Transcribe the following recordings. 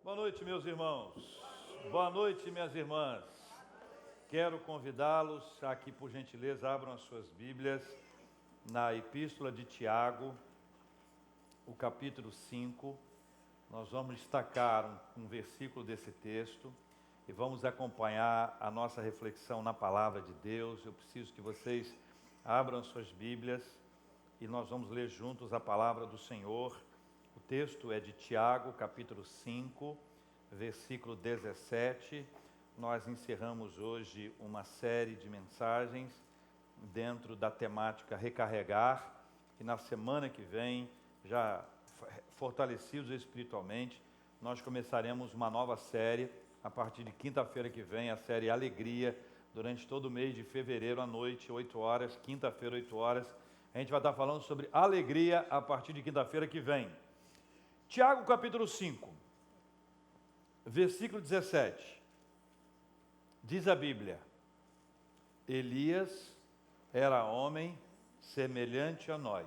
Boa noite, meus irmãos. Boa noite, minhas irmãs. Quero convidá-los a que, por gentileza, abram as suas Bíblias na Epístola de Tiago, o capítulo 5. Nós vamos destacar um versículo desse texto e vamos acompanhar a nossa reflexão na Palavra de Deus. Eu preciso que vocês abram as suas Bíblias e nós vamos ler juntos a Palavra do Senhor. O texto é de Tiago, capítulo 5, versículo 17. Nós encerramos hoje uma série de mensagens dentro da temática Recarregar, e na semana que vem, já fortalecidos espiritualmente, nós começaremos uma nova série, a partir de quinta-feira que vem, a série Alegria, durante todo o mês de fevereiro à noite, 8 horas, quinta-feira, 8 horas, a gente vai estar falando sobre alegria a partir de quinta-feira que vem. Tiago capítulo 5, versículo 17, diz a Bíblia: Elias era homem semelhante a nós,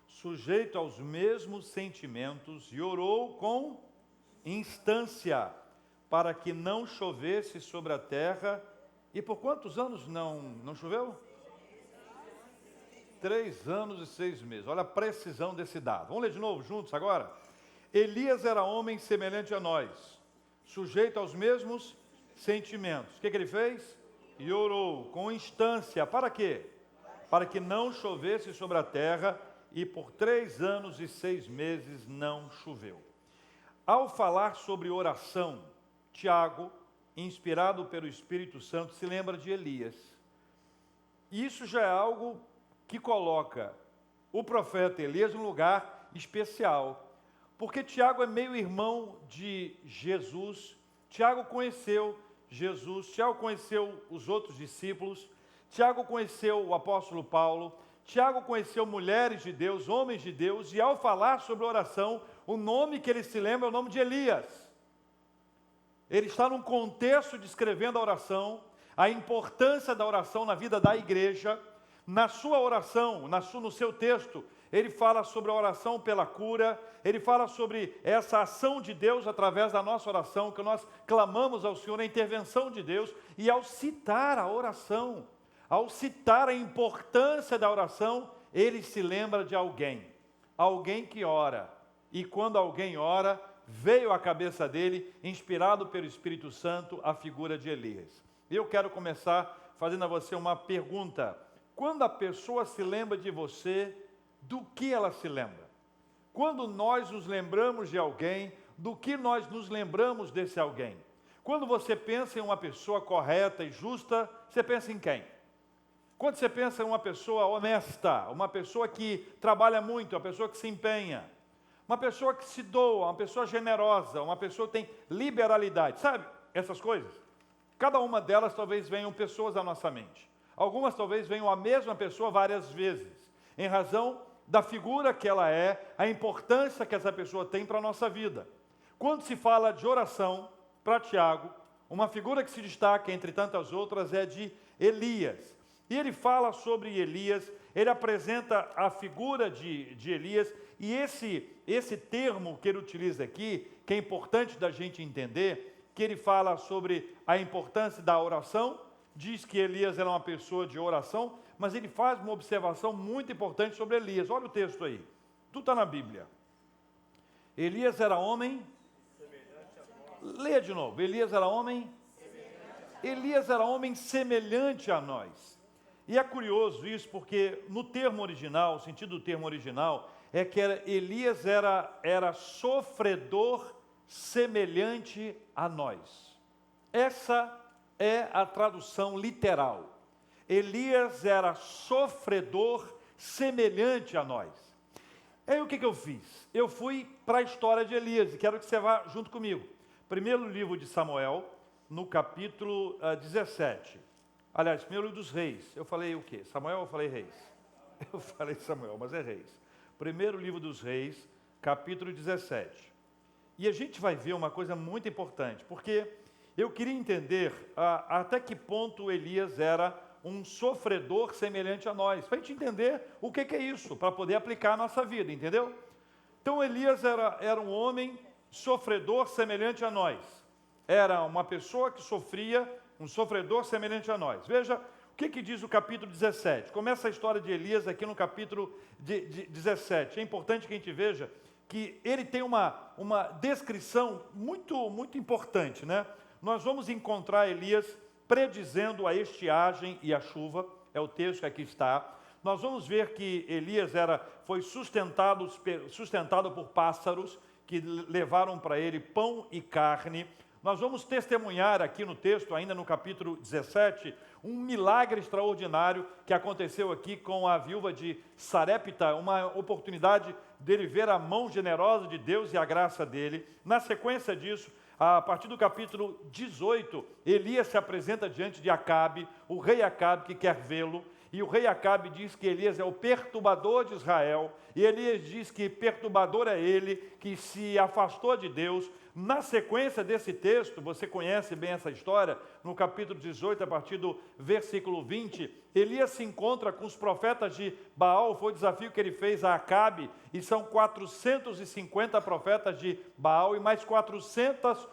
sujeito aos mesmos sentimentos, e orou com instância para que não chovesse sobre a terra. E por quantos anos não choveu? 3 anos e 6 meses. Olha a precisão desse dado. Vamos ler de novo juntos agora? Elias era homem semelhante a nós, sujeito aos mesmos sentimentos. O que ele fez? E orou com instância. Para quê? Para que não chovesse sobre a terra, e por 3 anos e 6 meses não choveu. Ao falar sobre oração, Tiago, inspirado pelo Espírito Santo, se lembra de Elias. Isso já é algo que coloca o profeta Elias num lugar especial, porque Tiago é meio irmão de Jesus. Tiago conheceu Jesus, Tiago conheceu os outros discípulos, Tiago conheceu o apóstolo Paulo, Tiago conheceu mulheres de Deus, homens de Deus, e ao falar sobre oração, o nome que ele se lembra é o nome de Elias. Ele está num contexto descrevendo a oração, a importância da oração na vida da igreja. Na sua oração, no seu texto, ele fala sobre a oração pela cura, ele fala sobre essa ação de Deus através da nossa oração, que nós clamamos ao Senhor, a intervenção de Deus. E ao citar a oração, ao citar a importância da oração, ele se lembra de alguém que ora. E quando alguém ora, veio à cabeça dele, inspirado pelo Espírito Santo, a figura de Elias. Eu quero começar fazendo a você uma pergunta. Quando a pessoa se lembra de você, do que ela se lembra? Quando nós nos lembramos de alguém, do que nós nos lembramos desse alguém? Quando você pensa em uma pessoa correta e justa, você pensa em quem? Quando você pensa em uma pessoa honesta, uma pessoa que trabalha muito, uma pessoa que se empenha, uma pessoa que se doa, uma pessoa generosa, uma pessoa que tem liberalidade, sabe? Essas coisas. Cada uma delas talvez venham pessoas à nossa mente. Algumas talvez venham a mesma pessoa várias vezes, em razão da figura que ela é, a importância que essa pessoa tem para a nossa vida. Quando se fala de oração, para Tiago, uma figura que se destaca entre tantas outras é de Elias. E ele fala sobre Elias, ele apresenta a figura de Elias, e esse termo que ele utiliza aqui, que é importante da gente entender, que ele fala sobre a importância da oração, diz que Elias era uma pessoa de oração, mas ele faz uma observação muito importante sobre Elias. Olha o texto aí, tudo está na Bíblia. Elias era homem, leia de novo, Elias era homem semelhante a nós. E é curioso isso, porque no termo original, o sentido do termo original, é que Elias era sofredor semelhante a nós. Essa é a tradução literal. Elias era sofredor semelhante a nós. Aí o que eu fiz? Eu fui para a história de Elias, e quero que você vá junto comigo. Primeiro livro de Samuel, no capítulo 17. Aliás, primeiro livro dos reis. Eu falei o quê? Samuel ou eu falei reis? Eu falei Samuel, mas é reis. Primeiro livro dos reis, capítulo 17. E a gente vai ver uma coisa muito importante, porque eu queria entender até que ponto Elias era um sofredor semelhante a nós, para a gente entender o que é isso, para poder aplicar a nossa vida, entendeu? Então Elias era um homem sofredor semelhante a nós. Era uma pessoa que sofria, um sofredor semelhante a nós. Veja o que diz o capítulo 17. Começa a história de Elias aqui no capítulo 17. É importante que a gente veja que ele tem uma descrição muito importante, né? Nós vamos encontrar Elias predizendo a estiagem e a chuva, é o texto que aqui está. Nós vamos ver que Elias foi sustentado por pássaros que levaram para ele pão e carne. Nós vamos testemunhar aqui no texto, ainda no capítulo 17, um milagre extraordinário que aconteceu aqui com a viúva de Sarepta, uma oportunidade dele ver a mão generosa de Deus e a graça dele. Na sequência disso, a partir do capítulo 18, Elias se apresenta diante de Acabe, o rei Acabe que quer vê-lo, e o rei Acabe diz que Elias é o perturbador de Israel, e Elias diz que perturbador é ele, que se afastou de Deus. Na sequência desse texto, você conhece bem essa história, no capítulo 18, a partir do versículo 20, Elias se encontra com os profetas de Baal, foi o desafio que ele fez a Acabe, e são 450 profetas de Baal e mais 400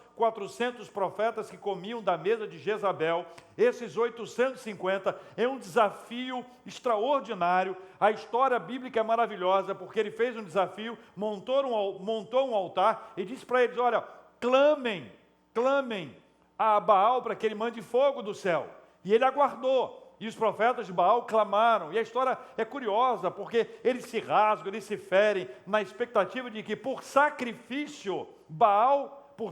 profetas que comiam da mesa de Jezabel. Esses 850 é um desafio extraordinário. A história bíblica é maravilhosa, porque ele fez um desafio, montou um altar e disse para eles: olha, clamem a Baal para que ele mande fogo do céu. E ele aguardou. E os profetas de Baal clamaram. E a história é curiosa, porque eles se rasgam, eles se ferem, na expectativa de que por sacrifício,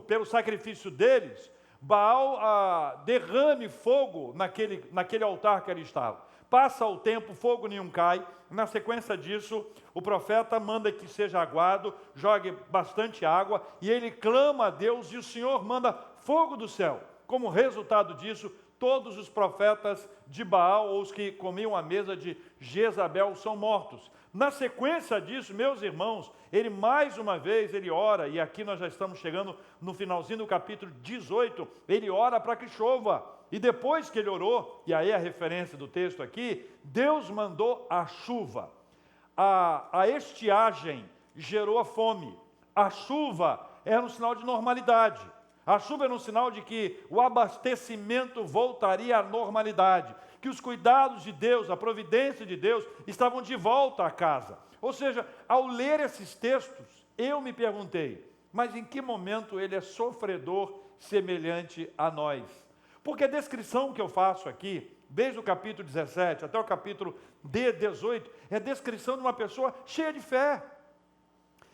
pelo sacrifício deles, Baal derrame fogo naquele altar que ali estava. Passa o tempo, fogo nenhum cai. Na sequência disso, o profeta manda que seja aguado, jogue bastante água, e ele clama a Deus, e o Senhor manda fogo do céu. Como resultado disso, todos os profetas de Baal, ou os que comiam a mesa de Jezabel, são mortos. Na sequência disso, meus irmãos, ele mais uma vez, ele ora, e aqui nós já estamos chegando no finalzinho do capítulo 18, ele ora para que chova. E depois que ele orou, e aí a referência do texto aqui, Deus mandou a chuva. A estiagem gerou a fome. A chuva era um sinal de normalidade. A chuva era um sinal de que o abastecimento voltaria à normalidade, que os cuidados de Deus, a providência de Deus, estavam de volta à casa. Ou seja, ao ler esses textos, eu me perguntei, mas em que momento ele é sofredor semelhante a nós? Porque a descrição que eu faço aqui, desde o capítulo 17 até o capítulo 18, é a descrição de uma pessoa cheia de fé,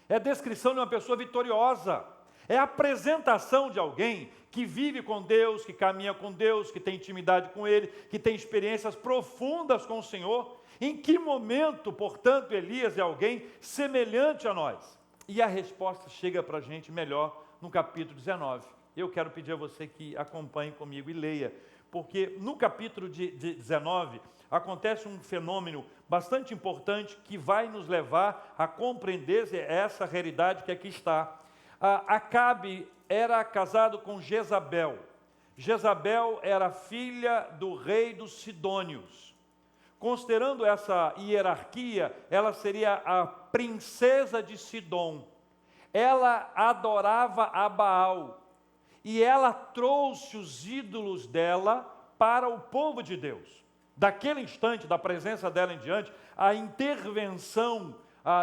é a descrição de uma pessoa vitoriosa, é a apresentação de alguém que vive com Deus, que caminha com Deus, que tem intimidade com Ele, que tem experiências profundas com o Senhor. Em que momento, portanto, Elias é alguém semelhante a nós? E a resposta chega para a gente melhor no capítulo 19. Eu quero pedir a você que acompanhe comigo e leia, porque no capítulo 19 acontece um fenômeno bastante importante que vai nos levar a compreender essa realidade que aqui está. Acabe era casado com Jezabel. Jezabel era filha do rei dos Sidônios. Considerando essa hierarquia, ela seria a princesa de Sidom. Ela adorava a Baal e ela trouxe os ídolos dela para o povo de Deus. Daquele instante, da presença dela em diante, a intervenção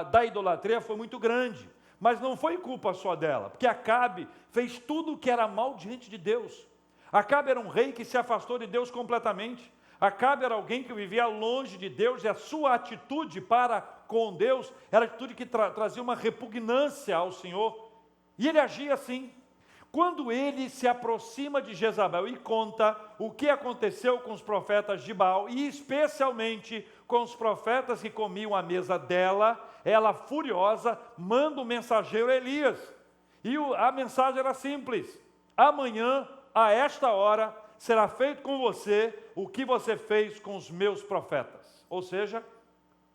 da idolatria foi muito grande. Mas não foi culpa só dela, porque Acabe fez tudo o que era mal diante de Deus. Acabe era um rei que se afastou de Deus completamente. Acabe era alguém que vivia longe de Deus, e a sua atitude para com Deus era atitude que trazia uma repugnância ao Senhor. E ele agia assim. Quando ele se aproxima de Jezabel e conta o que aconteceu com os profetas de Baal, e especialmente com os profetas que comiam à mesa dela, ela, furiosa, manda o mensageiro Elias. E a mensagem era simples: amanhã, a esta hora, será feito com você o que você fez com os meus profetas. Ou seja,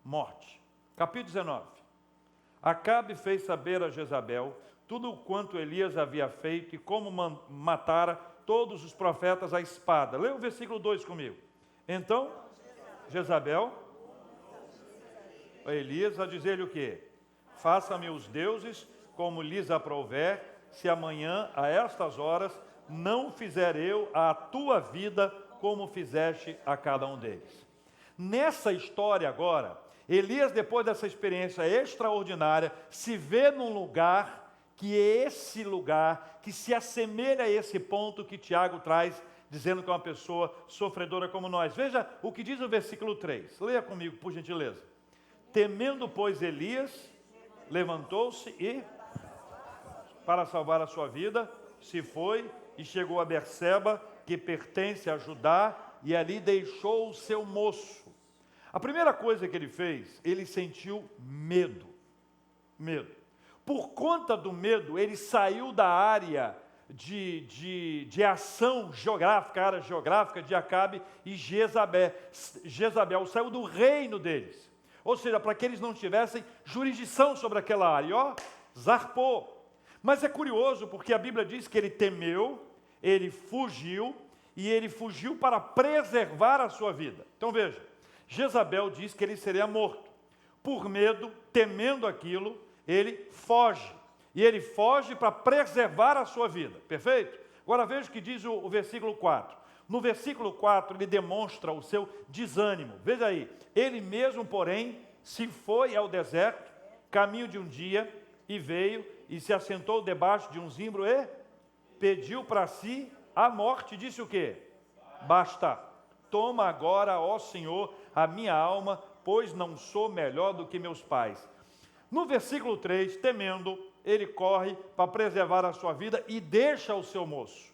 morte. Capítulo 19. Acabe fez saber a Jezabel tudo quanto Elias havia feito e como matara todos os profetas à espada. Lê o versículo 2 comigo. Então, Jezabel, Elias a dizer-lhe o quê? Faça-me os deuses como lhes aprouver, se amanhã, a estas horas, não fizer eu a tua vida como fizeste a cada um deles. Nessa história agora, Elias, depois dessa experiência extraordinária, se vê num lugar que é esse lugar que se assemelha a esse ponto que Tiago traz, dizendo que é uma pessoa sofredora como nós. Veja o que diz o versículo 3. Leia comigo, por gentileza. Temendo, pois, Elias, levantou-se e, para salvar a sua vida, se foi e chegou a Berseba, que pertence a Judá, e ali deixou o seu moço. A primeira coisa que ele fez, ele sentiu medo. Medo. Por conta do medo, ele saiu da área de ação geográfica, área geográfica de Acabe e Jezabel. Jezabel saiu do reino deles. Ou seja, para que eles não tivessem jurisdição sobre aquela área. E ó, zarpou. Mas é curioso porque a Bíblia diz que ele temeu, ele fugiu, e ele fugiu para preservar a sua vida. Então veja, Jezabel diz que ele seria morto. Por medo, temendo aquilo, ele foge. E ele foge para preservar a sua vida. Perfeito? Agora veja o que diz o versículo 4. No versículo 4, ele demonstra o seu desânimo. Veja aí. Ele mesmo, porém, se foi ao deserto, caminho de um dia, e veio e se assentou debaixo de um zimbro e pediu para si a morte. Disse o quê? Basta. Toma agora, ó Senhor, a minha alma, pois não sou melhor do que meus pais. No versículo 3, temendo, ele corre para preservar a sua vida e deixa o seu moço.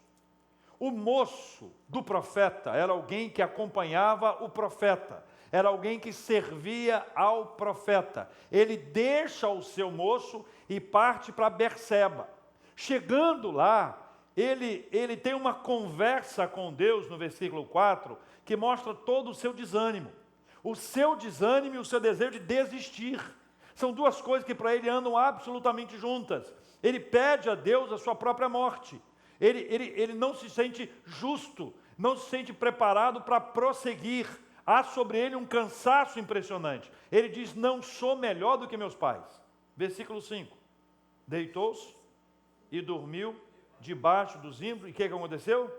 O moço do profeta era alguém que acompanhava o profeta, era alguém que servia ao profeta. Ele deixa o seu moço e parte para Berseba. Chegando lá, ele tem uma conversa com Deus no versículo 4, que mostra todo o seu desânimo. O seu desânimo e o seu desejo de desistir. São duas coisas que para ele andam absolutamente juntas. Ele pede a Deus a sua própria morte. Ele não se sente justo, não se sente preparado para prosseguir. Há sobre ele um cansaço impressionante. Ele diz, não sou melhor do que meus pais. Versículo 5. Deitou-se e dormiu debaixo do zimbro. E o que aconteceu?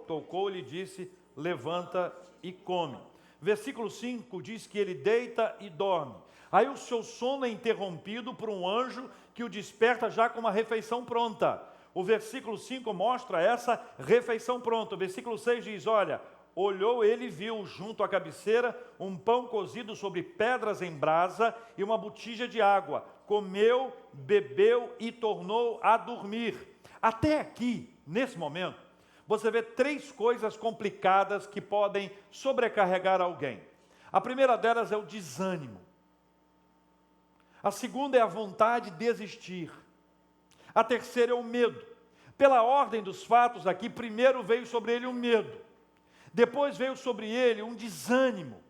Tocou-lhe e disse, levanta e come. Versículo 5 diz que ele deita e dorme. Aí o seu sono é interrompido por um anjo que o desperta já com uma refeição pronta. O versículo 5 mostra essa refeição pronta. O versículo 6 diz, olha, olhou ele e viu junto à cabeceira um pão cozido sobre pedras em brasa e uma botija de água. Comeu, bebeu e tornou a dormir. Até aqui, nesse momento, você vê três coisas complicadas que podem sobrecarregar alguém. A primeira delas é o desânimo. A segunda é a vontade de desistir. A terceira é o medo. Pela ordem dos fatos aqui, primeiro veio sobre ele o medo. Depois veio sobre ele um desânimo.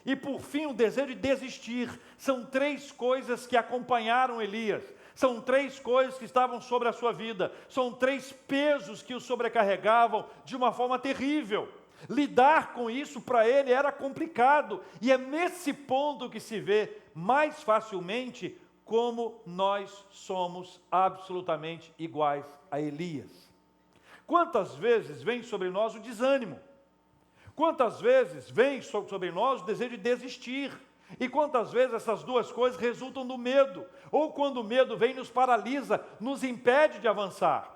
E por fim o desejo de desistir. São três coisas que acompanharam Elias. São três coisas que estavam sobre a sua vida. São três pesos que o sobrecarregavam de uma forma terrível. Lidar com isso para ele era complicado. E é nesse ponto que se vê mais facilmente como nós somos absolutamente iguais a Elias. Quantas vezes vem sobre nós o desânimo? Quantas vezes vem sobre nós o desejo de desistir? E quantas vezes essas duas coisas resultam do medo? Ou quando o medo vem, nos paralisa, nos impede de avançar.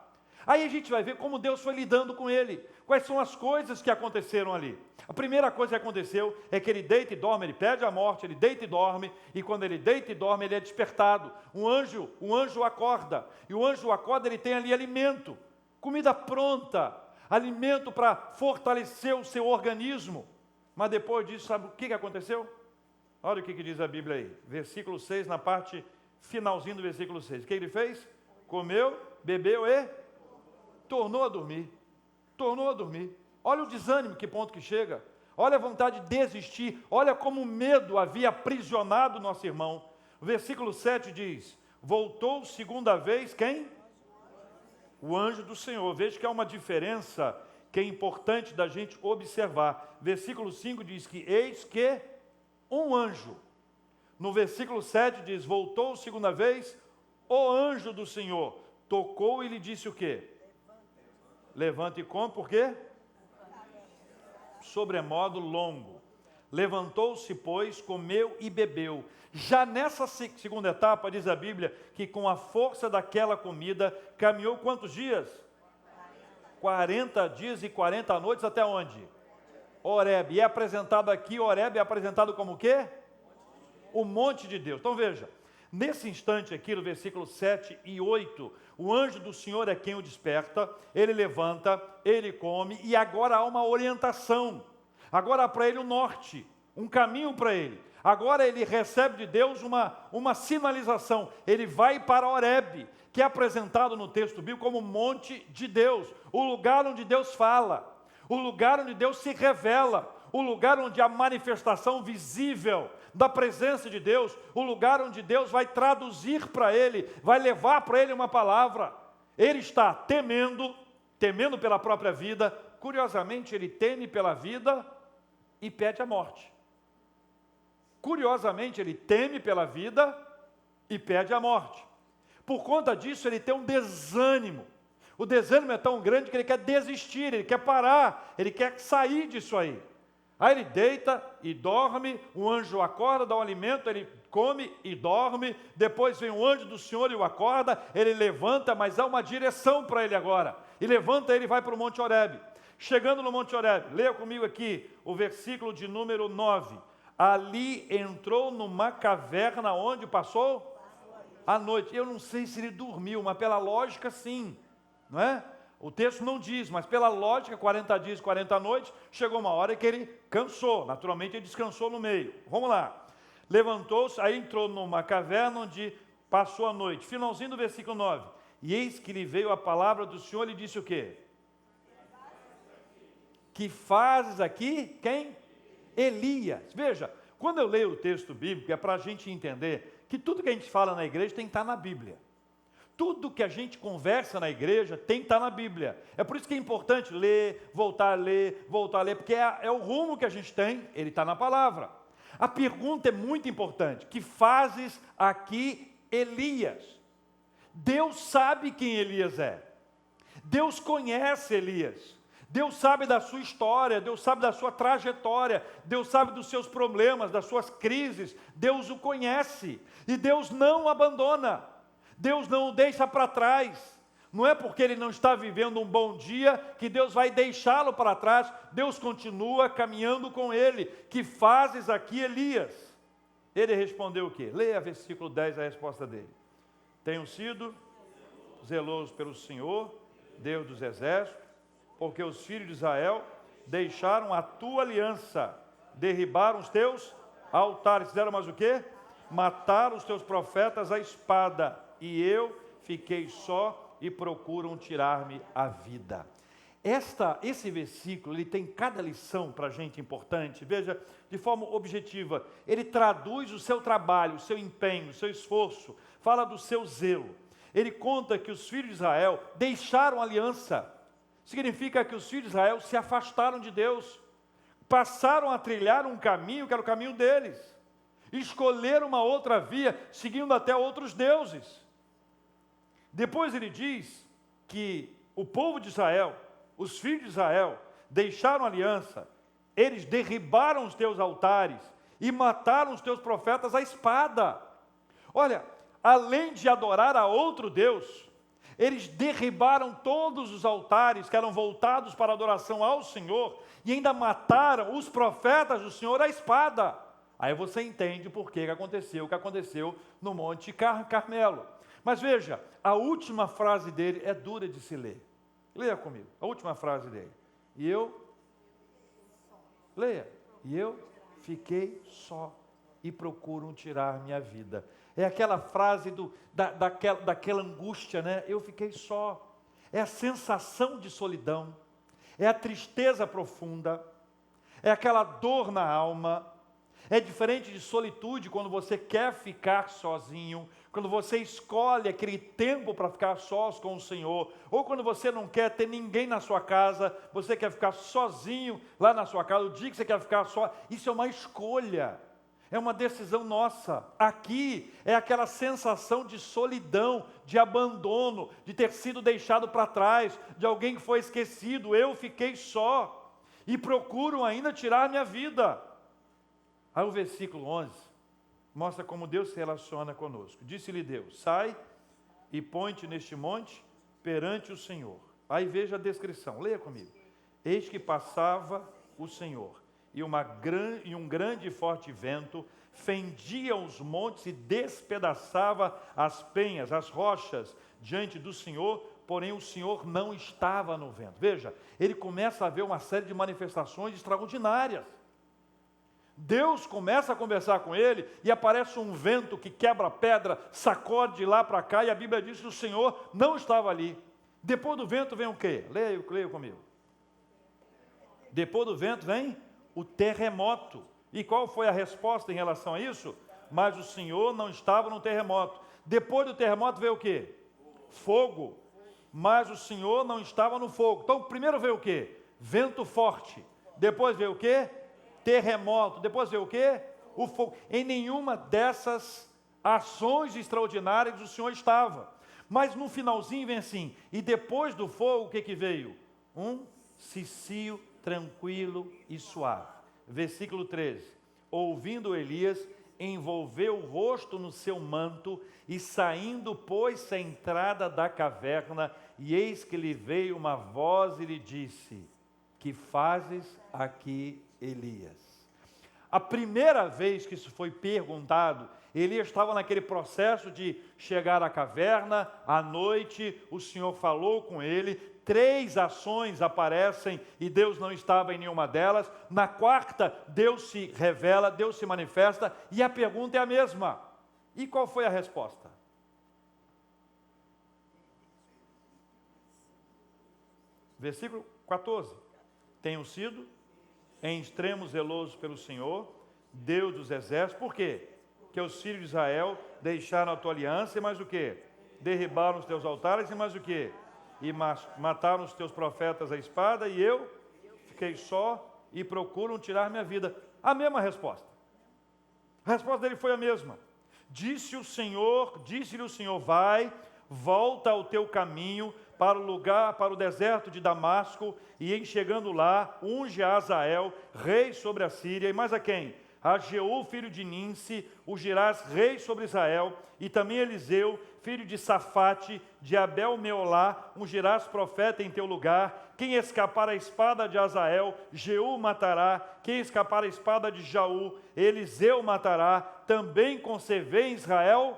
Aí a gente vai ver como Deus foi lidando com ele. Quais são as coisas que aconteceram ali? A primeira coisa que aconteceu é que ele deita e dorme, ele pede a morte, ele deita e dorme, e quando ele deita e dorme, ele é despertado. Um anjo acorda, e o anjo acorda, ele tem ali alimento, comida pronta, alimento para fortalecer o seu organismo. Mas depois disso, sabe o que aconteceu? Olha o que diz a Bíblia aí, versículo 6, na parte finalzinho do versículo 6. O que ele fez? Comeu, bebeu e tornou a dormir. Tornou a dormir. Olha o desânimo, que ponto que chega. Olha a vontade de desistir. Olha como o medo havia aprisionado nosso irmão. O versículo 7 diz, voltou segunda vez, quem? O anjo do Senhor. Veja que há uma diferença que é importante da gente observar. Versículo 5 diz que eis que um anjo. No versículo 7 diz, voltou segunda vez o anjo do Senhor tocou e lhe disse o quê? Levanta e come, por quê? Sobremodo longo. Levantou-se, pois, comeu e bebeu. Já nessa segunda etapa, diz a Bíblia, que com a força daquela comida, caminhou quantos dias? 40 dias e 40 noites, até onde? Horebe. E é apresentado aqui, Horebe é apresentado como o quê? O monte de Deus. Então veja, nesse instante aqui, no versículo 7 e 8, o anjo do Senhor é quem o desperta, ele levanta, ele come, e agora há uma orientação. Agora há para ele o norte, um caminho para ele. Agora ele recebe de Deus uma sinalização. Ele vai para Horebe, que é apresentado no texto bíblico como monte de Deus, o lugar onde Deus fala, o lugar onde Deus se revela, o lugar onde há manifestação visível da presença de Deus, o lugar onde Deus vai traduzir para ele, vai levar para ele uma palavra. Ele está temendo pela própria vida. Curiosamente, ele teme pela vida e pede a morte. Curiosamente, ele teme pela vida e pede a morte. Por conta disso, ele tem um desânimo. O desânimo é tão grande que ele quer desistir, ele quer parar, ele quer sair disso aí. Aí ele deita e dorme, o anjo acorda, dá um alimento, ele come e dorme, depois vem o anjo do Senhor e o acorda, ele levanta, mas há uma direção para ele agora. E levanta ele e vai para o Monte Horebe. Chegando no Monte Horebe, leia comigo aqui o versículo de número 9. Ali entrou numa caverna onde passou a noite. Eu não sei se ele dormiu, mas pela lógica sim, não é? O texto não diz, mas pela lógica, 40 dias, 40 noites, chegou uma hora que ele cansou, naturalmente ele descansou no meio. Vamos lá. Levantou-se, aí entrou numa caverna onde passou a noite. Finalzinho do versículo 9. E eis que lhe veio a palavra do Senhor e disse o quê? Que fazes aqui? Quem? Elias. Veja, quando eu leio o texto bíblico, é para a gente entender que tudo que a gente fala na igreja tem que estar na Bíblia. Tudo que a gente conversa na igreja tem que estar na Bíblia. É por isso que é importante ler, voltar a ler, porque é o rumo que a gente tem, ele está na palavra. A pergunta é muito importante. Que fazes aqui, Elias? Deus sabe quem Elias é. Deus conhece Elias. Deus sabe da sua história, Deus sabe da sua trajetória, Deus sabe dos seus problemas, das suas crises. Deus o conhece e Deus não o abandona. Deus não o deixa para trás. Não é porque ele não está vivendo um bom dia que Deus vai deixá-lo para trás. Deus continua caminhando com ele. Que fazes aqui, Elias? Ele respondeu o quê? Leia versículo 10, a resposta dele. Tenho sido zeloso pelo Senhor, Deus dos exércitos, porque os filhos de Israel deixaram a tua aliança, derribaram os teus altares. Fizeram mais o quê? Mataram os teus profetas à espada. E eu fiquei só e procuram tirar-me a vida. Esse versículo, ele tem cada lição para a gente importante. Veja, de forma objetiva, ele traduz o seu trabalho, o seu empenho, o seu esforço, fala do seu zelo. Ele conta que os filhos de Israel deixaram a aliança. Significa que os filhos de Israel se afastaram de Deus, passaram a trilhar um caminho que era o caminho deles, escolheram uma outra via, seguindo até outros deuses. Depois ele diz que o povo de Israel, os filhos de Israel, deixaram a aliança, eles derribaram os teus altares e mataram os teus profetas à espada. Olha, além de adorar a outro Deus, eles derribaram todos os altares que eram voltados para a adoração ao Senhor e ainda mataram os profetas do Senhor à espada. Aí você entende por que aconteceu o que aconteceu no Monte Carmelo. Mas veja, a última frase dele é dura de se ler. Leia comigo, a última frase dele. Leia. E eu fiquei só e procuram tirar minha vida. É aquela frase daquela angústia, né? Eu fiquei só. É a sensação de solidão. É a tristeza profunda. É aquela dor na alma. É diferente de solitude, quando você quer ficar sozinho, quando você escolhe aquele tempo para ficar sós com o Senhor, ou quando você não quer ter ninguém na sua casa, você quer ficar sozinho lá na sua casa, o dia que você quer ficar só, isso é uma escolha. É uma decisão nossa. Aqui é aquela sensação de solidão, de abandono, de ter sido deixado para trás, de alguém que foi esquecido. Eu fiquei só e procuram ainda tirar minha vida. Aí o versículo 11 mostra como Deus se relaciona conosco. Disse-lhe Deus: sai e põe-te neste monte perante o Senhor. Aí veja a descrição, leia comigo. Eis que passava o Senhor, e um grande e forte vento fendia os montes e despedaçava as penhas, as rochas diante do Senhor, porém o Senhor não estava no vento. Veja, ele começa a ver uma série de manifestações extraordinárias. Deus começa a conversar com ele e aparece um vento que quebra a pedra, sacode de lá para cá, e a Bíblia diz que o Senhor não estava ali. Depois do vento vem o quê? Leia comigo. Depois do vento vem o terremoto. E qual foi a resposta em relação a isso? Mas o Senhor não estava no terremoto. Depois do terremoto veio o quê? Fogo. Mas o Senhor não estava no fogo. Então primeiro veio o quê? Vento forte. Depois veio o quê? Terremoto. Depois veio o quê? O fogo. Em nenhuma dessas ações extraordinárias o Senhor estava. Mas no finalzinho vem assim: e depois do fogo o que veio? Um cicio tranquilo e suave. Versículo 13. Ouvindo Elias, envolveu o rosto no seu manto e saindo pôs-se à entrada da caverna, e eis que lhe veio uma voz e lhe disse: que fazes aqui, Elias? A primeira vez que isso foi perguntado, Elias estava naquele processo de chegar à caverna, à noite, o Senhor falou com ele, 3 ações aparecem e Deus não estava em nenhuma delas. Na quarta, Deus se revela, Deus se manifesta, e a pergunta é a mesma. E qual foi a resposta? Versículo 14. Tenham sido em extremo zelosos pelo Senhor, Deus dos exércitos. Por quê? Que os filhos de Israel deixaram a tua aliança, e mais o quê? Derribaram os teus altares, e mais o quê? E mataram os teus profetas à espada, e eu fiquei só, e procuram tirar minha vida. A mesma resposta. A resposta dele foi a mesma. Disse-lhe o Senhor, vai, volta ao teu caminho, para o lugar, para o deserto de Damasco, e em chegando lá, unge a Azael, rei sobre a Síria, e mais a quem? A Jeú, filho de Ninsi, ungirás rei sobre Israel, e também Eliseu, filho de Safate, de Abel-Meolá, ungirás profeta em teu lugar. Quem escapar a espada de Azael, Jeú matará. Quem escapar a espada de Jaú, Eliseu matará. Também conservei em Israel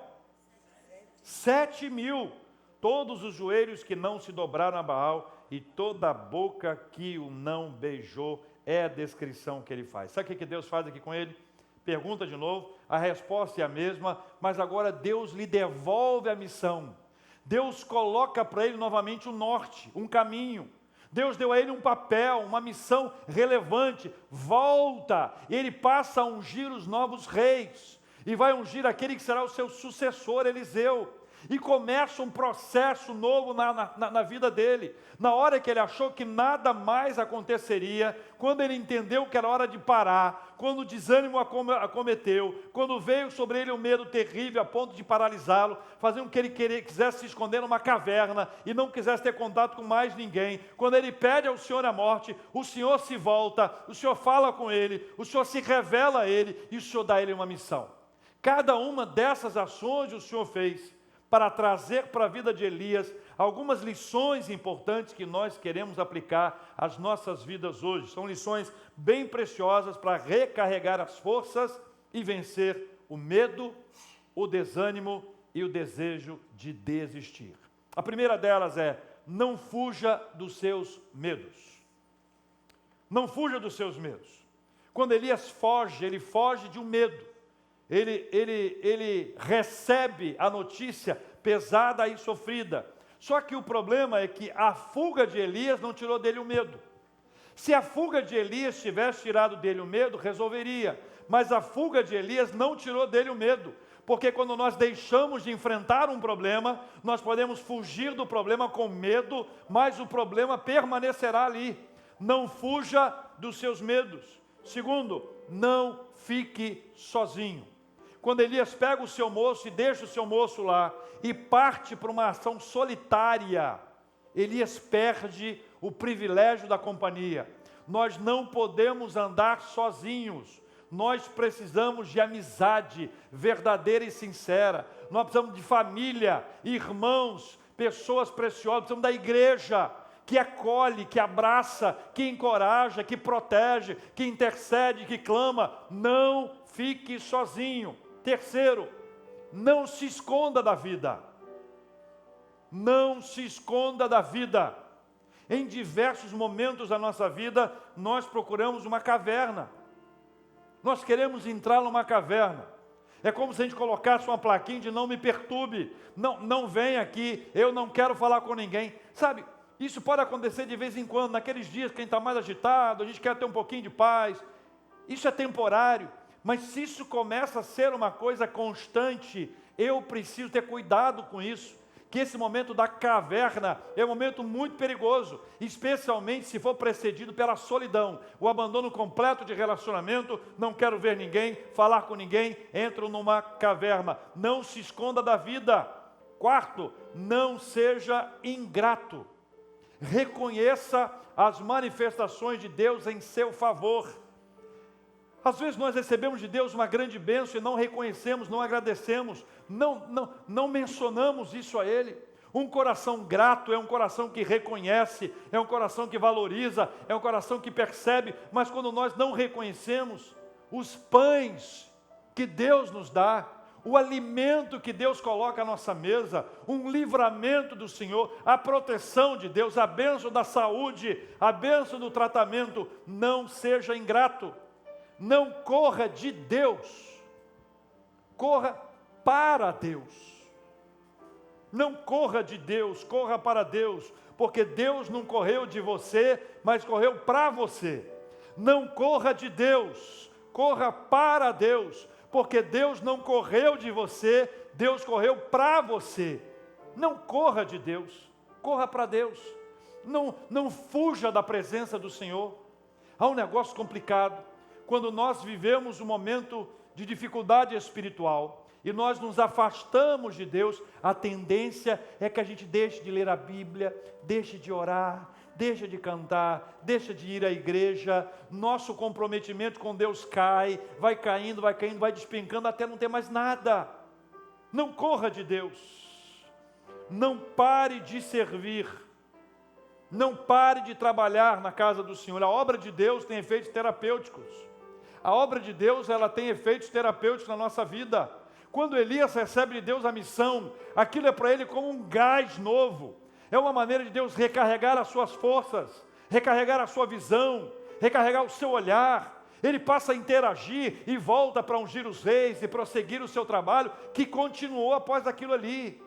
7.000, todos os joelhos que não se dobraram a Baal, e toda a boca que o não beijou. É a descrição que ele faz. Sabe o que Deus faz aqui com ele? Pergunta de novo, a resposta é a mesma, mas agora Deus lhe devolve a missão. Deus coloca para ele novamente um norte, um caminho. Deus deu a ele um papel, uma missão relevante. Volta, e ele passa a ungir os novos reis, e vai ungir aquele que será o seu sucessor, Eliseu. E começa um processo novo na vida dele. Na hora que ele achou que nada mais aconteceria, quando ele entendeu que era hora de parar, quando o desânimo acometeu, quando veio sobre ele um medo terrível a ponto de paralisá-lo, fazer com que ele quisesse se esconder numa caverna e não quisesse ter contato com mais ninguém, quando ele pede ao Senhor a morte, o Senhor se volta, o Senhor fala com ele, o Senhor se revela a ele, e o Senhor dá a ele uma missão. Cada uma dessas ações o Senhor fez para trazer para a vida de Elias algumas lições importantes que nós queremos aplicar às nossas vidas hoje. São lições bem preciosas para recarregar as forças e vencer o medo, o desânimo e o desejo de desistir. A primeira delas é: não fuja dos seus medos. Não fuja dos seus medos. Quando Elias foge, ele foge de um medo. Ele recebe a notícia pesada e sofrida. Só que o problema é que a fuga de Elias não tirou dele o medo. Se a fuga de Elias tivesse tirado dele o medo, resolveria. Mas a fuga de Elias não tirou dele o medo. Porque quando nós deixamos de enfrentar um problema, nós podemos fugir do problema com medo, mas o problema permanecerá ali. Não fuja dos seus medos. Segundo, não fique sozinho. Quando Elias pega o seu moço e deixa o seu moço lá e parte para uma ação solitária, Elias perde o privilégio da companhia. Nós não podemos andar sozinhos. Nós precisamos de amizade verdadeira e sincera. Nós precisamos de família, irmãos, pessoas preciosas. Precisamos da igreja que acolhe, que abraça, que encoraja, que protege, que intercede, que clama. Não fique sozinho. Terceiro, não se esconda da vida. Não se esconda da vida. Em diversos momentos da nossa vida, nós procuramos uma caverna. Nós queremos entrar numa caverna. É como se a gente colocasse uma plaquinha de não me perturbe, não venha aqui, eu não quero falar com ninguém. Sabe, isso pode acontecer de vez em quando, naqueles dias que a gente está mais agitado, a gente quer ter um pouquinho de paz. Isso é temporário, mas se isso começa a ser uma coisa constante, eu preciso ter cuidado com isso. Que esse momento da caverna é um momento muito perigoso, especialmente se for precedido pela solidão, o abandono completo de relacionamento, não quero ver ninguém, falar com ninguém, entro numa caverna. Não se esconda da vida. Quarto, não seja ingrato. Reconheça as manifestações de Deus em seu favor. Às vezes nós recebemos de Deus uma grande bênção e não reconhecemos, não agradecemos, não mencionamos isso a Ele. Um coração grato é um coração que reconhece, é um coração que valoriza, é um coração que percebe, mas quando nós não reconhecemos os pães que Deus nos dá, o alimento que Deus coloca à nossa mesa, um livramento do Senhor, a proteção de Deus, a bênção da saúde, a bênção do tratamento, não seja ingrato. Não corra de Deus, corra para Deus. Não corra de Deus, corra para Deus, porque Deus não correu de você, mas correu para você. Não corra de Deus, corra para Deus, porque Deus não correu de você, Deus correu para você. Não corra de Deus, corra para Deus. Não fuja da presença do Senhor. Há um negócio complicado. Quando nós vivemos um momento de dificuldade espiritual e nós nos afastamos de Deus, a tendência é que a gente deixe de ler a Bíblia, deixe de orar, deixe de cantar, deixe de ir à igreja, nosso comprometimento com Deus vai caindo, vai despencando até não ter mais nada. Não corra de Deus, não pare de servir, não pare de trabalhar na casa do Senhor. A obra de Deus tem efeitos terapêuticos. A obra de Deus, ela tem efeitos terapêuticos na nossa vida. Quando Elias recebe de Deus a missão, aquilo é para ele como um gás novo. É uma maneira de Deus recarregar as suas forças, recarregar a sua visão, recarregar o seu olhar. Ele passa a interagir e volta para ungir os reis e prosseguir o seu trabalho, que continuou após aquilo ali.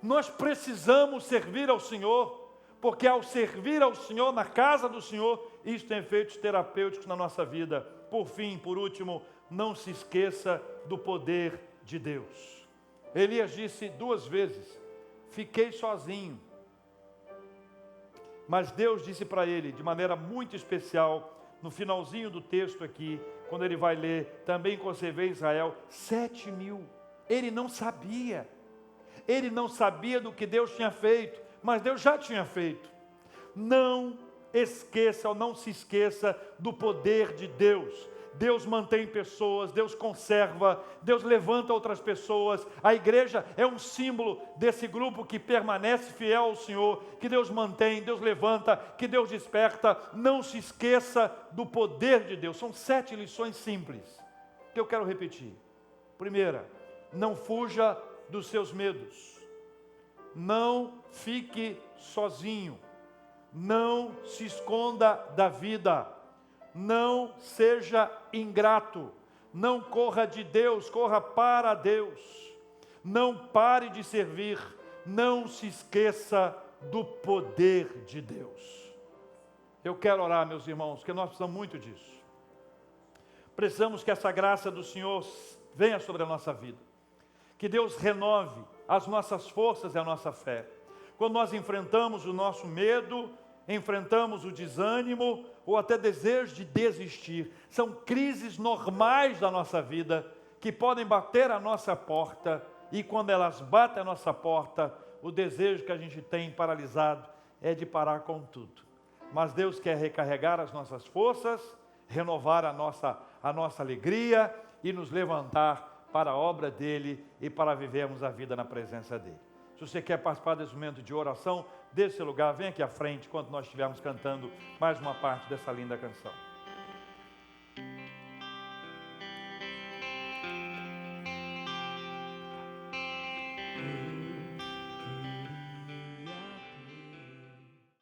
Nós precisamos servir ao Senhor, porque ao servir ao Senhor, na casa do Senhor, isso tem efeitos terapêuticos na nossa vida. Por fim, por último, não se esqueça do poder de Deus. Elias disse 2 vezes, fiquei sozinho. Mas Deus disse para ele, de maneira muito especial, no finalzinho do texto aqui, quando ele vai ler, também conservei Israel 7.000. Ele não sabia do que Deus tinha feito, mas Deus já tinha feito. Não esqueça ou não se esqueça do poder de Deus. Deus mantém pessoas, Deus conserva, Deus levanta outras pessoas. A igreja é um símbolo desse grupo que permanece fiel ao Senhor, que Deus mantém, Deus levanta, que Deus desperta. Não se esqueça do poder de Deus. São 7 lições simples que eu quero repetir. Primeira, não fuja dos seus medos. Não fique sozinho. Não se esconda da vida. Não seja ingrato. Não corra de Deus, corra para Deus. Não pare de servir. Não se esqueça do poder de Deus. Eu quero orar, meus irmãos, porque nós precisamos muito disso. Precisamos que essa graça do Senhor venha sobre a nossa vida. Que Deus renove as nossas forças e a nossa fé. Quando nós enfrentamos o nosso medo, enfrentamos o desânimo, ou até desejo de desistir. São crises normais da nossa vida que podem bater à nossa porta, e quando elas batem à nossa porta, o desejo que a gente tem paralisado é de parar com tudo. Mas Deus quer recarregar as nossas forças, renovar a nossa alegria e nos levantar para a obra dEle e para vivermos a vida na presença dEle. Se você quer participar desse momento de oração, desse lugar, vem aqui à frente, enquanto nós estivermos cantando mais uma parte dessa linda canção.